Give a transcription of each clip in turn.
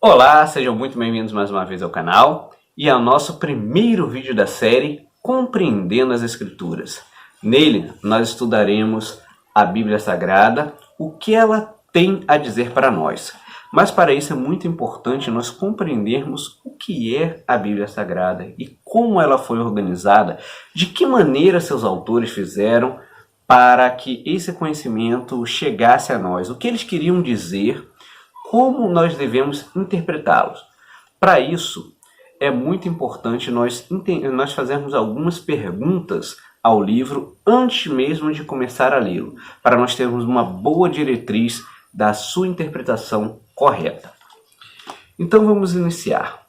Olá, sejam muito bem-vindos mais uma vez ao canal e ao nosso primeiro vídeo da série Compreendendo as Escrituras. Nele, nós estudaremos a Bíblia Sagrada, o que ela tem a dizer para nós. Mas para isso é muito importante nós compreendermos o que é a Bíblia Sagrada e como ela foi organizada, de que maneira seus autores fizeram para que esse conhecimento chegasse a nós, o que eles queriam dizer, como nós devemos interpretá-los. Para isso, é muito importante nós fazermos algumas perguntas ao livro antes mesmo de começar a lê-lo, para nós termos uma boa diretriz da sua interpretação correta. Então vamos iniciar.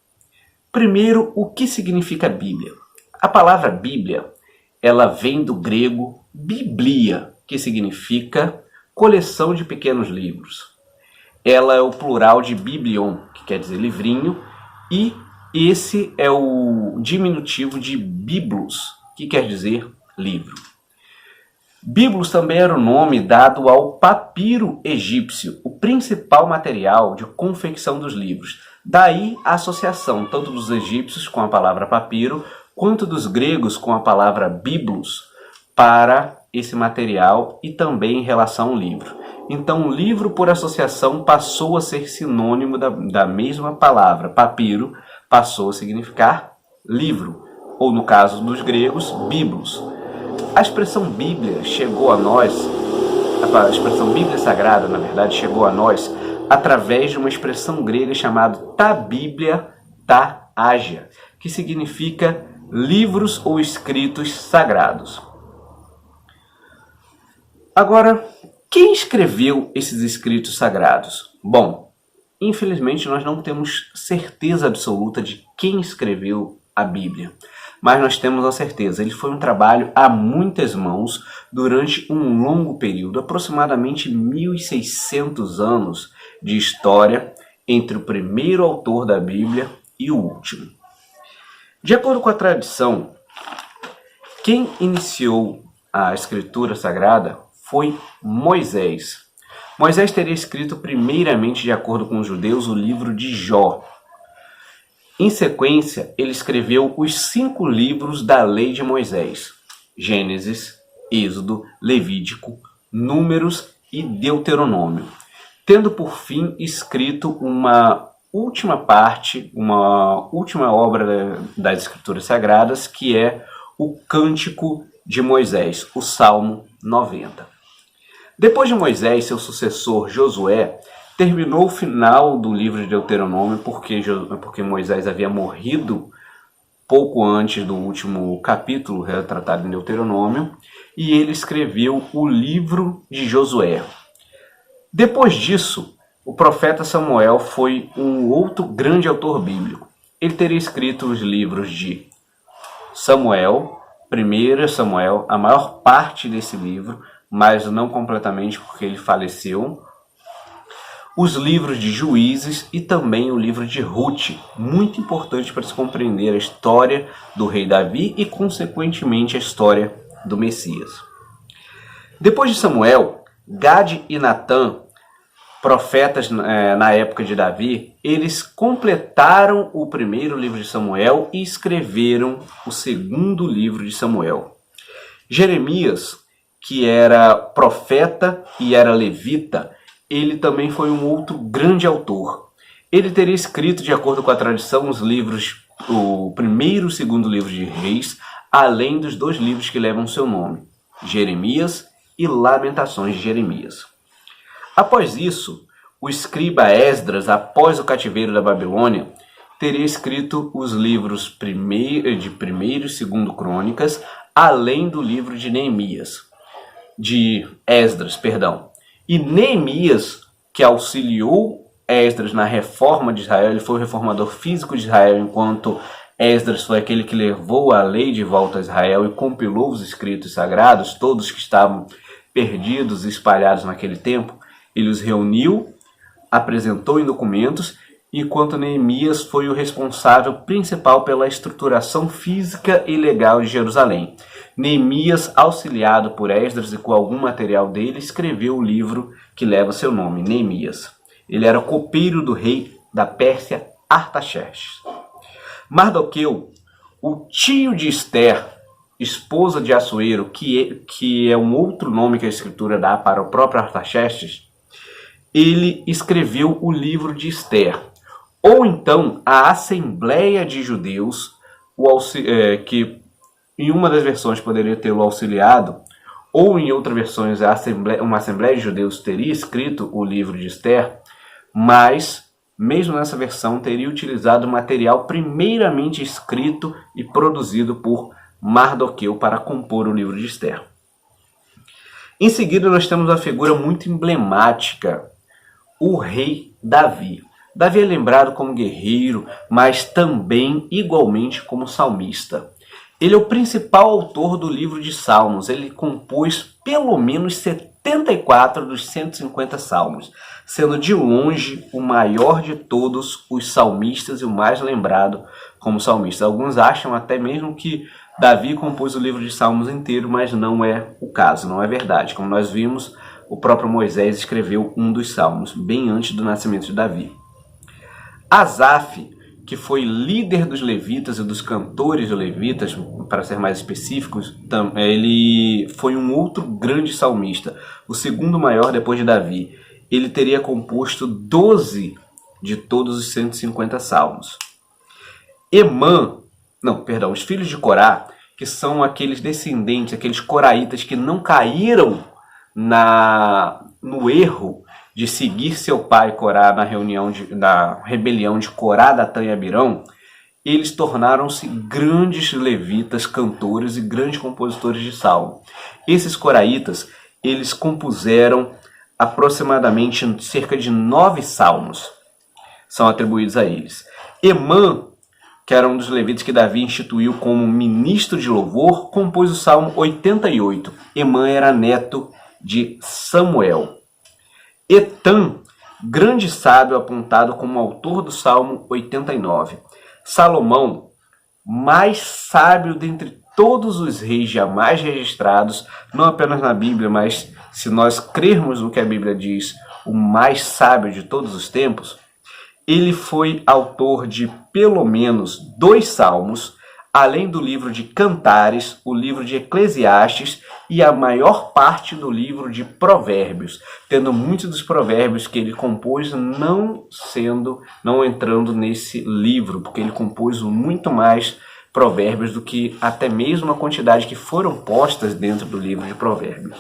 Primeiro, o que significa Bíblia? A palavra Bíblia, ela vem do grego biblia, que significa coleção de pequenos livros. Ela é o plural de biblion, que quer dizer livrinho, e esse é o diminutivo de biblos, que quer dizer livro. Biblos também era o nome dado ao papiro egípcio, o principal material de confecção dos livros. Daí a associação tanto dos egípcios com a palavra papiro, quanto dos gregos com a palavra biblos para esse material e também em relação ao livro. Então, livro por associação passou a ser sinônimo da mesma palavra. Papiro passou a significar livro, ou no caso dos gregos, biblos. A expressão Bíblia chegou a nós, a expressão Bíblia Sagrada, na verdade, chegou a nós através de uma expressão grega chamada ta Bíblia, ta Ágia, que significa livros ou escritos sagrados. Agora, quem escreveu esses escritos sagrados? Bom, infelizmente nós não temos certeza absoluta de quem escreveu a Bíblia, mas nós temos a certeza, ele foi um trabalho a muitas mãos durante um longo período, aproximadamente 1600 anos de história entre o primeiro autor da Bíblia e o último. De acordo com a tradição, quem iniciou a escritura sagrada foi Moisés. Moisés teria escrito primeiramente, de acordo com os judeus, o livro de Jó. Em sequência, ele escreveu os 5 livros da lei de Moisés: Gênesis, Êxodo, Levítico, Números e Deuteronômio, tendo por fim escrito uma última parte, uma última obra das Escrituras Sagradas, que é o Cântico de Moisés, o Salmo 90. Depois de Moisés, seu sucessor Josué terminou o final do livro de Deuteronômio porque Moisés havia morrido pouco antes do último capítulo retratado em Deuteronômio, e ele escreveu o livro de Josué. Depois disso, o profeta Samuel foi um outro grande autor bíblico. Ele teria escrito os livros de Samuel, 1 Samuel, a maior parte desse livro, mas não completamente porque ele faleceu, os livros de Juízes e também o livro de Ruth, muito importante para se compreender a história do rei Davi e, consequentemente, a história do Messias. Depois de Samuel, Gade e Natã, profetas na época de Davi, eles completaram o primeiro livro de Samuel e escreveram o segundo livro de Samuel. Jeremias, que era profeta e era levita, ele também foi um outro grande autor. Ele teria escrito, de acordo com a tradição, os livros, o primeiro e o segundo livro de Reis, além dos 2 livros que levam seu nome, Jeremias e Lamentações de Jeremias. Após isso, o escriba Esdras, após o cativeiro da Babilônia, teria escrito os livros de 1º e 2º Crônicas, além do livro de Esdras. E Neemias, que auxiliou Esdras na reforma de Israel, ele foi o reformador físico de Israel, enquanto Esdras foi aquele que levou a lei de volta a Israel e compilou os escritos sagrados, todos que estavam perdidos e espalhados naquele tempo. Ele os reuniu, apresentou em documentos, enquanto Neemias foi o responsável principal pela estruturação física e legal de Jerusalém. Neemias, auxiliado por Esdras e com algum material dele, escreveu o livro que leva seu nome, Neemias. Ele era copeiro do rei da Pérsia, Artaxerxes. Mardoqueu, o tio de Esther, esposa de Assuero, que é um outro nome que a escritura dá para o próprio Artaxerxes, ele escreveu o livro de Esther. Ou então a Assembleia de Judeus, que em uma das versões poderia tê-lo auxiliado, ou em outras versões uma Assembleia de Judeus teria escrito o livro de Esther, mas mesmo nessa versão teria utilizado material primeiramente escrito e produzido por Mardoqueu para compor o livro de Esther. Em seguida nós temos uma figura muito emblemática, o rei Davi. Davi é lembrado como guerreiro, mas também igualmente como salmista. Ele é o principal autor do livro de Salmos. Ele compôs pelo menos 74 dos 150 salmos, sendo de longe o maior de todos os salmistas e o mais lembrado como salmista. Alguns acham até mesmo que Davi compôs o livro de Salmos inteiro, mas não é o caso, não é verdade. Como nós vimos, o próprio Moisés escreveu um dos salmos, bem antes do nascimento de Davi. Asaf, que foi líder dos levitas e dos cantores de levitas, para ser mais específicos, ele foi um outro grande salmista, o segundo maior depois de Davi. Ele teria composto 12 de todos os 150 salmos. Os filhos de Corá, que são aqueles descendentes, aqueles coraitas que não caíram no erro de seguir seu pai Corá na rebelião de Corá, Datã e Abirão, eles tornaram-se grandes levitas, cantores e grandes compositores de salmo. Esses coraitas, eles compuseram aproximadamente cerca de 9 salmos, são atribuídos a eles. Emã, que era um dos levitas que Davi instituiu como ministro de louvor, compôs o Salmo 88. Emã era neto de Samuel. Etan, grande sábio apontado como autor do Salmo 89. Salomão, mais sábio dentre todos os reis jamais registrados, não apenas na Bíblia, mas se nós crermos no que a Bíblia diz, o mais sábio de todos os tempos, ele foi autor de pelo menos 2 salmos, além do livro de Cantares, o livro de Eclesiastes e a maior parte do livro de Provérbios, tendo muitos dos provérbios que ele compôs não entrando nesse livro, porque ele compôs muito mais provérbios do que até mesmo a quantidade que foram postas dentro do livro de Provérbios.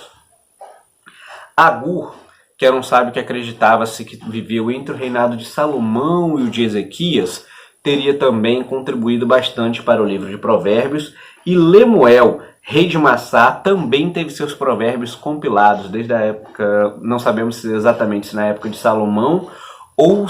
Agur, que era um sábio que acreditava-se que viveu entre o reinado de Salomão e o de Ezequias, teria também contribuído bastante para o livro de Provérbios. E Lemuel, rei de Massá, também teve seus provérbios compilados desde a época, não sabemos exatamente se na época de Salomão ou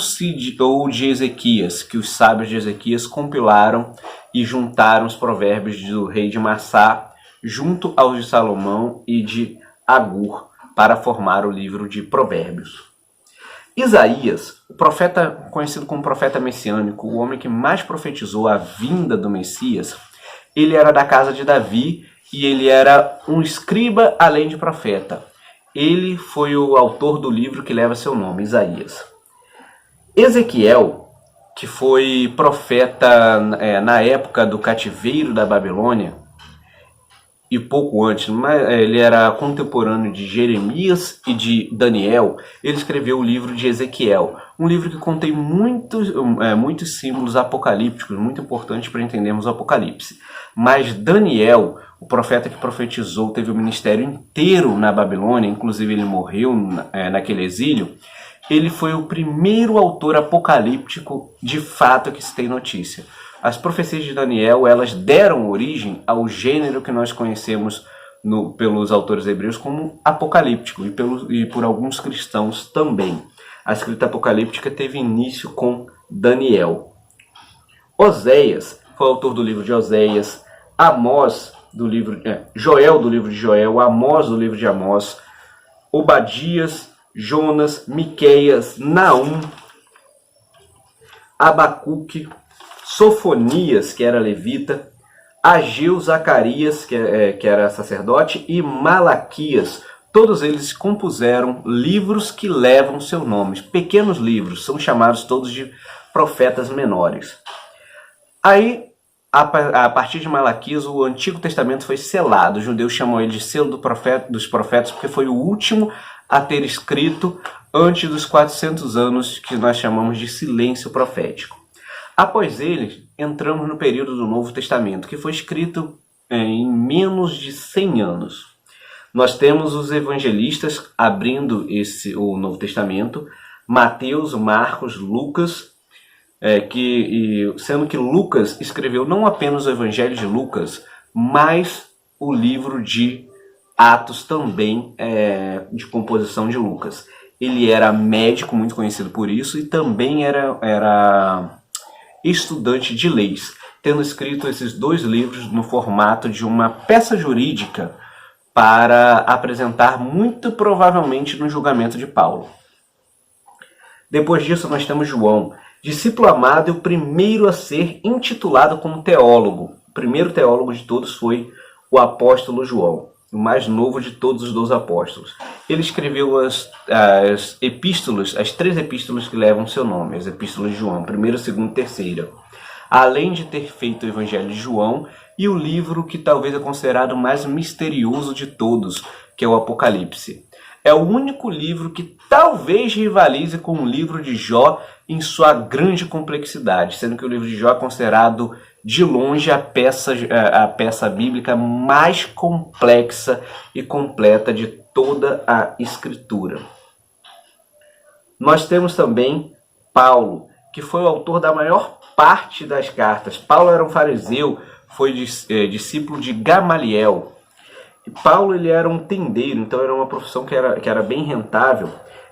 de Ezequias, que os sábios de Ezequias compilaram e juntaram os provérbios do rei de Massá junto aos de Salomão e de Agur para formar o livro de Provérbios. Isaías, o profeta conhecido como profeta messiânico, o homem que mais profetizou a vinda do Messias, ele era da casa de Davi e ele era um escriba além de profeta. Ele foi o autor do livro que leva seu nome, Isaías. Ezequiel, que foi profeta na época do cativeiro da Babilônia, e pouco antes, mas ele era contemporâneo de Jeremias e de Daniel, ele escreveu o livro de Ezequiel, um livro que contém muitos símbolos apocalípticos, muito importantes para entendermos o Apocalipse. Mas Daniel, o profeta que profetizou, teve o ministério inteiro na Babilônia, inclusive ele morreu naquele exílio, ele foi o primeiro autor apocalíptico de fato que se tem notícia. As profecias de Daniel, elas deram origem ao gênero que nós conhecemos pelos autores hebreus como apocalíptico e por alguns cristãos também. A escrita apocalíptica teve início com Daniel. Oséias foi autor do livro de Oséias, Joel do livro de Joel, Amós do livro de Amós, Obadias, Jonas, Miqueias, Naum, Abacuque, Sofonias, que era levita, Ageu, Zacarias, que era sacerdote, e Malaquias, todos eles compuseram livros que levam seu nome. Pequenos livros, são chamados todos de profetas menores. Aí, a partir de Malaquias, o Antigo Testamento foi selado. Os judeus chamam ele de selo dos profetas, porque foi o último a ter escrito antes dos 400 anos que nós chamamos de silêncio profético. Após ele, entramos no período do Novo Testamento, que foi escrito em menos de 100 anos. Nós temos os evangelistas abrindo o Novo Testamento, Mateus, Marcos, Lucas, sendo que Lucas escreveu não apenas o Evangelho de Lucas, mas o livro de Atos também de composição de Lucas. Ele era médico, muito conhecido por isso, e também era estudante de leis, tendo escrito esses dois livros no formato de uma peça jurídica para apresentar muito provavelmente no julgamento de Paulo. Depois disso nós temos João, discípulo amado e o primeiro a ser intitulado como teólogo. O primeiro teólogo de todos foi o apóstolo João, o mais novo de todos os 12 apóstolos. Ele escreveu as epístolas, as 3 epístolas que levam seu nome, as epístolas de João, 1ª, 2ª e 3ª. Além de ter feito o Evangelho de João e o livro que talvez é considerado o mais misterioso de todos, que é o Apocalipse. É o único livro que talvez rivalize com o livro de Jó em sua grande complexidade, sendo que o livro de Jó é considerado de longe a peça bíblica mais complexa e completa de toda a Escritura. Nós temos também Paulo, que foi o autor da maior parte das cartas. Paulo era um fariseu, foi discípulo de Gamaliel. E Paulo ele era um tendeiro, então era uma profissão que era bem rentável.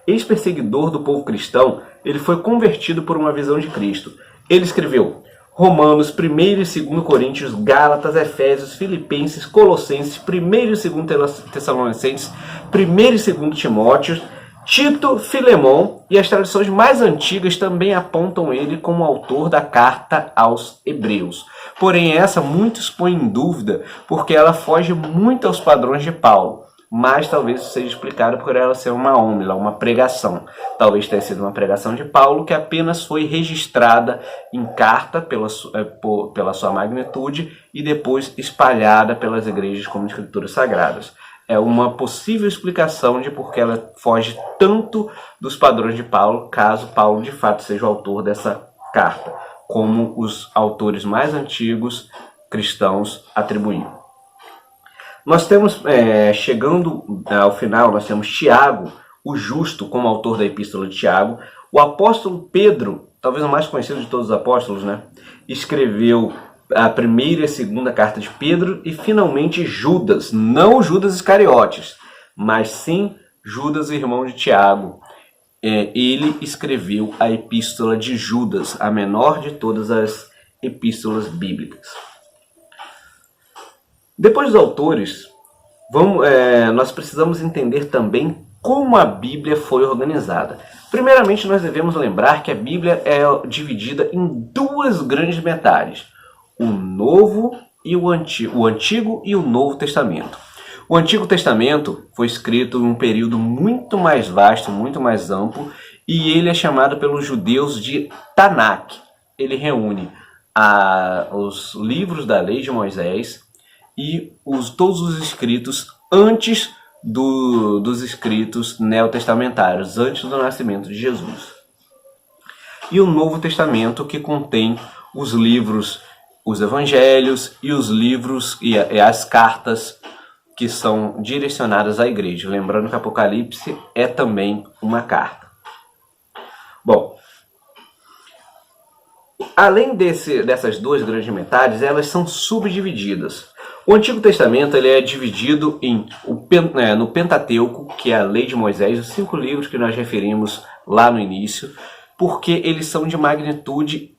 Ex-perseguidor do povo cristão, ele foi convertido por uma visão de Cristo. Ele escreveu Romanos, 1º e 2º Coríntios, Gálatas, Efésios, Filipenses, Colossenses, 1º e 2º Tessalonicenses, 1º e 2º Timóteo, Tito, Filemão, e as tradições mais antigas também apontam ele como autor da carta aos Hebreus. Porém, essa muitos põem em dúvida porque ela foge muito aos padrões de Paulo, mas talvez isso seja explicado por ela ser uma homila, uma pregação. Talvez tenha sido uma pregação de Paulo que apenas foi registrada em carta pela sua magnitude e depois espalhada pelas igrejas como escrituras sagradas. É uma possível explicação de por que ela foge tanto dos padrões de Paulo, caso Paulo de fato seja o autor dessa carta, como os autores mais antigos cristãos atribuíam. Nós temos, chegando ao final, nós temos Tiago, o justo, como autor da epístola de Tiago. O apóstolo Pedro, talvez o mais conhecido de todos os apóstolos, escreveu a 1ª e a 2ª carta de Pedro, e finalmente Judas, não Judas Iscariotes, mas sim Judas, irmão de Tiago. Ele escreveu a epístola de Judas, a menor de todas as epístolas bíblicas. Depois dos autores, nós precisamos entender também como a Bíblia foi organizada. Primeiramente, nós devemos lembrar que a Bíblia é dividida em 2 grandes metades: o Novo e o Antigo e o Novo Testamento. O Antigo Testamento foi escrito em um período muito mais vasto, muito mais amplo, e ele é chamado pelos judeus de Tanakh. Ele reúne os livros da lei de Moisés e todos os escritos antes dos escritos neotestamentários, antes do nascimento de Jesus. E o Novo Testamento, que contém os livros, os evangelhos e os livros e as cartas que são direcionadas à igreja. Lembrando que Apocalipse é também uma carta. Bom, além dessas 2 grandes metades, elas são subdivididas. O Antigo Testamento ele é dividido no Pentateuco, que é a lei de Moisés, os 5 livros que nós referimos lá no início, porque eles são de magnitude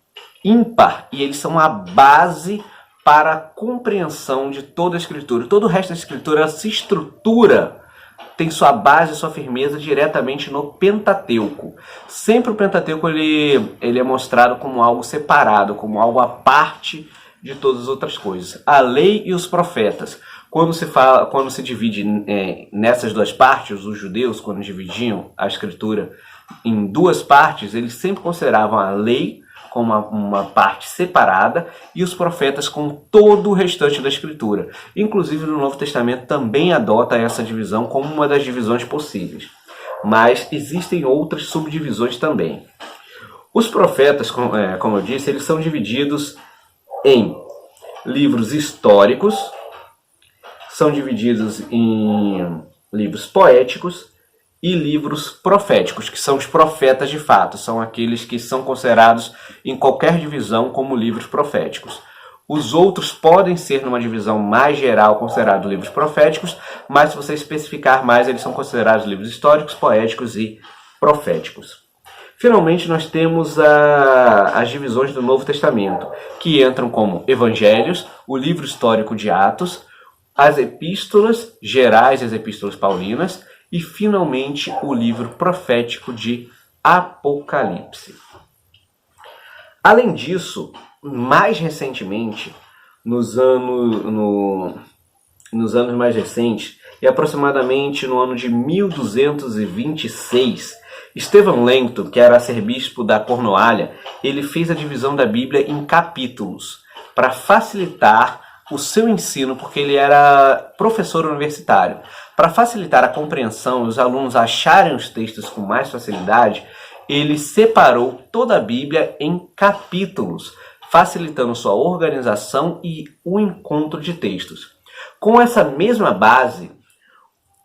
ímpar e eles são a base para a compreensão de toda a Escritura. Todo o resto da Escritura se estrutura, tem sua base, sua firmeza diretamente no Pentateuco. Sempre o Pentateuco ele é mostrado como algo separado, como algo à parte de todas as outras coisas. A lei e os profetas. quando se divide nessas duas partes, os judeus, quando dividiam a escritura em duas partes, eles sempre consideravam a lei como uma parte separada e os profetas com todo o restante da escritura. Inclusive no Novo Testamento também adota essa divisão como uma das divisões possíveis. Mas existem outras subdivisões também. Os profetas, como eu disse, eles são divididos em livros históricos, são divididos em livros poéticos e livros proféticos, que são os profetas de fato, são aqueles que são considerados em qualquer divisão como livros proféticos. Os outros podem ser, numa divisão mais geral, considerados livros proféticos, mas se você especificar mais, eles são considerados livros históricos, poéticos e proféticos. Finalmente, nós temos as divisões do Novo Testamento, que entram como evangelhos, o livro histórico de Atos, as epístolas gerais, as epístolas paulinas, e finalmente o livro profético de Apocalipse. Além disso, mais recentemente, nos anos mais recentes, e aproximadamente no ano de 1226, Estevão Lento, que era arcebispo da Cornualha, ele fez a divisão da Bíblia em capítulos para facilitar o seu ensino, porque ele era professor universitário. Para facilitar a compreensão e os alunos acharem os textos com mais facilidade, ele separou toda a Bíblia em capítulos, facilitando sua organização e o encontro de textos. Com essa mesma base,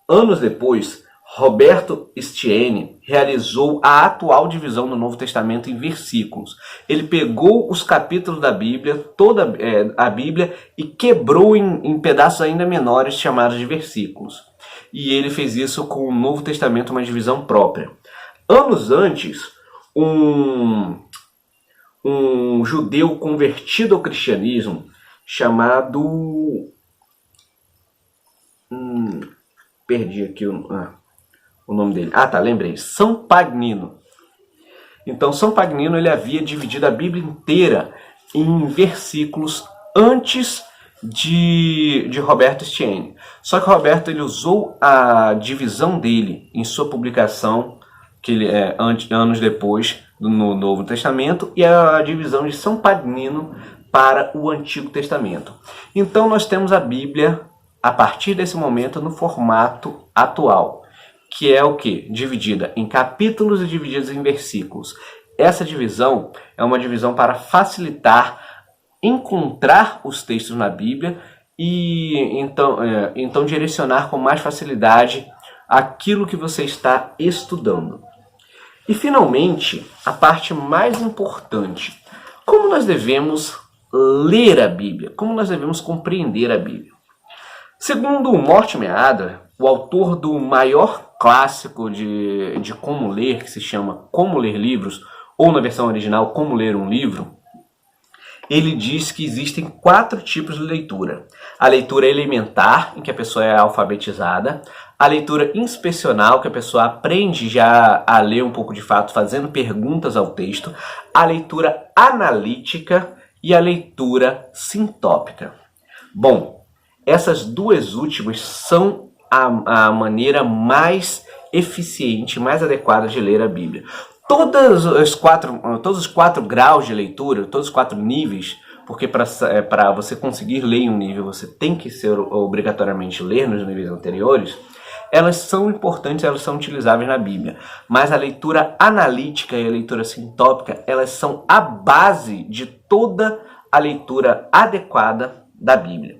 anos depois, Roberto Stieni realizou a atual divisão do Novo Testamento em versículos. Ele pegou os capítulos da Bíblia, toda a Bíblia, e quebrou em pedaços ainda menores chamados de versículos. E ele fez isso com o Novo Testamento, uma divisão própria. Anos antes, um judeu convertido ao cristianismo chamado... perdi aqui o nome dele. Lembrei. São Pagnino. Então, São Pagnino ele havia dividido a Bíblia inteira em versículos antes de Roberto Stieni. Só que Roberto ele usou a divisão dele em sua publicação, que ele anos depois, no Novo Testamento, e a divisão de São Pagnino para o Antigo Testamento. Então, nós temos a Bíblia, a partir desse momento, no formato atual, que é o quê? Dividida em capítulos e dividida em versículos. Essa divisão é uma divisão para facilitar encontrar os textos na Bíblia e então direcionar com mais facilidade aquilo que você está estudando. E finalmente, a parte mais importante: como nós devemos ler a Bíblia? Como nós devemos compreender a Bíblia? Segundo Mortimer Adler, o autor do maior clássico de como ler, que se chama Como Ler Livros, ou na versão original, Como Ler um Livro, ele diz que existem 4 tipos de leitura. A leitura elementar, em que a pessoa é alfabetizada. A leitura inspecional, que a pessoa aprende já a ler um pouco de fato, fazendo perguntas ao texto. A leitura analítica e a leitura sintópica. Bom, essas duas últimas são a maneira mais eficiente, mais adequada de ler a Bíblia. Todos os 4 graus de leitura, todos os 4 níveis, porque para você conseguir ler em um nível, você tem que obrigatoriamente ler nos níveis anteriores, elas são importantes, elas são utilizáveis na Bíblia. Mas a leitura analítica e a leitura sintópica, elas são a base de toda a leitura adequada da Bíblia.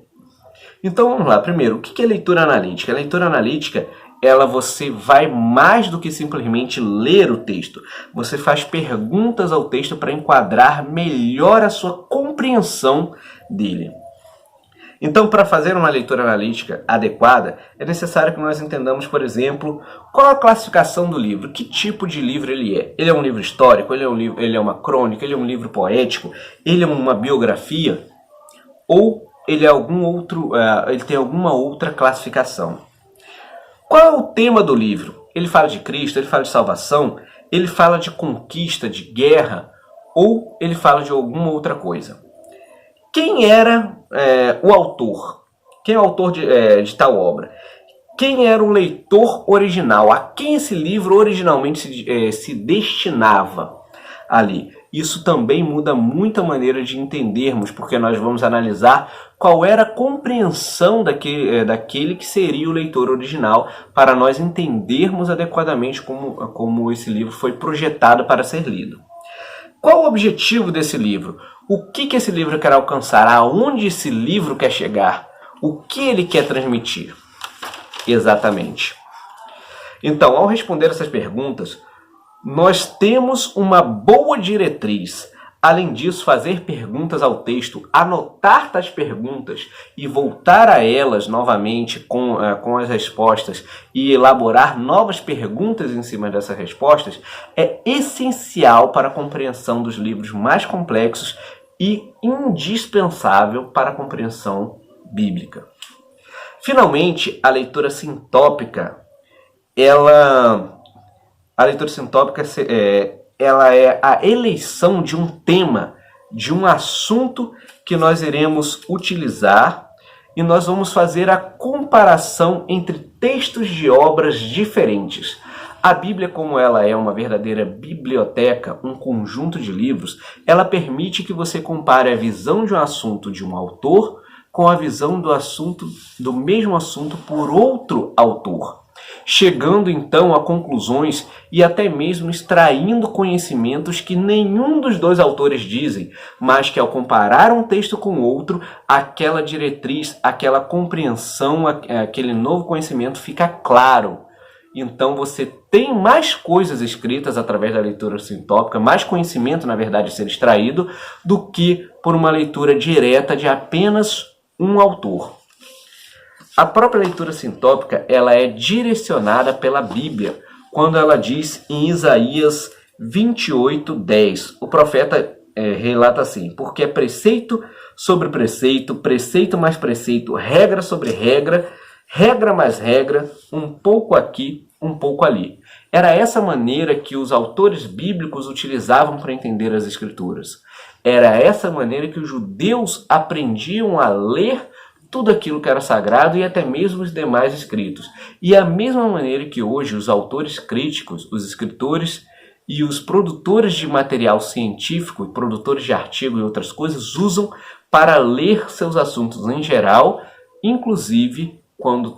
Então vamos lá, primeiro, o que é leitura analítica? A leitura analítica, você vai mais do que simplesmente ler o texto. Você faz perguntas ao texto para enquadrar melhor a sua compreensão dele. Então, para fazer uma leitura analítica adequada, é necessário que nós entendamos, por exemplo, qual a classificação do livro, que tipo de livro ele é. Ele é um livro histórico, ele é uma crônica, ele é um livro poético, ele é uma biografia, ou ele tem alguma outra classificação. Qual é o tema do livro? Ele fala de Cristo, ele fala de salvação, ele fala de conquista, de guerra, ou ele fala de alguma outra coisa? Quem era o autor? Quem é o autor de tal obra? Quem era o leitor original? A quem esse livro originalmente se destinava ali? Isso também muda muito a maneira de entendermos, porque nós vamos analisar qual era a compreensão daquele que seria o leitor original, para nós entendermos adequadamente como esse livro foi projetado para ser lido. Qual o objetivo desse livro? O que esse livro quer alcançar? Aonde esse livro quer chegar? O que ele quer transmitir? Exatamente. Então, ao responder essas perguntas, nós temos uma boa diretriz. Além disso, fazer perguntas ao texto, anotar tais perguntas e voltar a elas novamente com as respostas e elaborar novas perguntas em cima dessas respostas é essencial para a compreensão dos livros mais complexos e indispensável para a compreensão bíblica. Finalmente, a leitura sintópica, ela é a eleição de um tema, de um assunto que nós iremos utilizar, e nós vamos fazer a comparação entre textos de obras diferentes. A Bíblia, como ela é uma verdadeira biblioteca, um conjunto de livros, ela permite que você compare a visão de um assunto de um autor com a visão do mesmo assunto por outro autor, chegando então a conclusões e até mesmo extraindo conhecimentos que nenhum dos dois autores dizem, mas que ao comparar um texto com outro, aquela diretriz, aquela compreensão, aquele novo conhecimento fica claro. Então você tem mais coisas escritas através da leitura sintópica, mais conhecimento, na verdade, a ser extraído, do que por uma leitura direta de apenas um autor. A própria leitura sintópica, ela é direcionada pela Bíblia, quando ela diz em Isaías 28:10, o profeta relata assim: porque é preceito sobre preceito, preceito mais preceito, regra sobre regra, regra mais regra, um pouco aqui, um pouco ali. Era essa maneira que os autores bíblicos utilizavam para entender as Escrituras. Era essa maneira que os judeus aprendiam a ler tudo aquilo que era sagrado e até mesmo os demais escritos. E a mesma maneira que hoje os autores críticos, os escritores e os produtores de material científico, produtores de artigo e outras coisas, usam para ler seus assuntos em geral, inclusive quando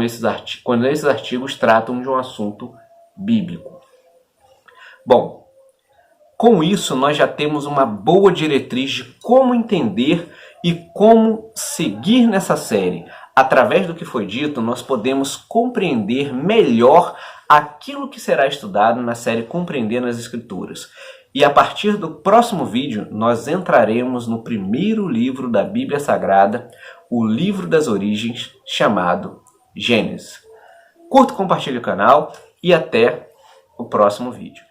esses artigos tratam de um assunto bíblico. Bom, com isso nós já temos uma boa diretriz de como entender e como seguir nessa série. Através do que foi dito, nós podemos compreender melhor aquilo que será estudado na série Compreendendo as Escrituras. E a partir do próximo vídeo, nós entraremos no primeiro livro da Bíblia Sagrada, o livro das origens, chamado Gênesis. Curta, compartilhe o canal e até o próximo vídeo.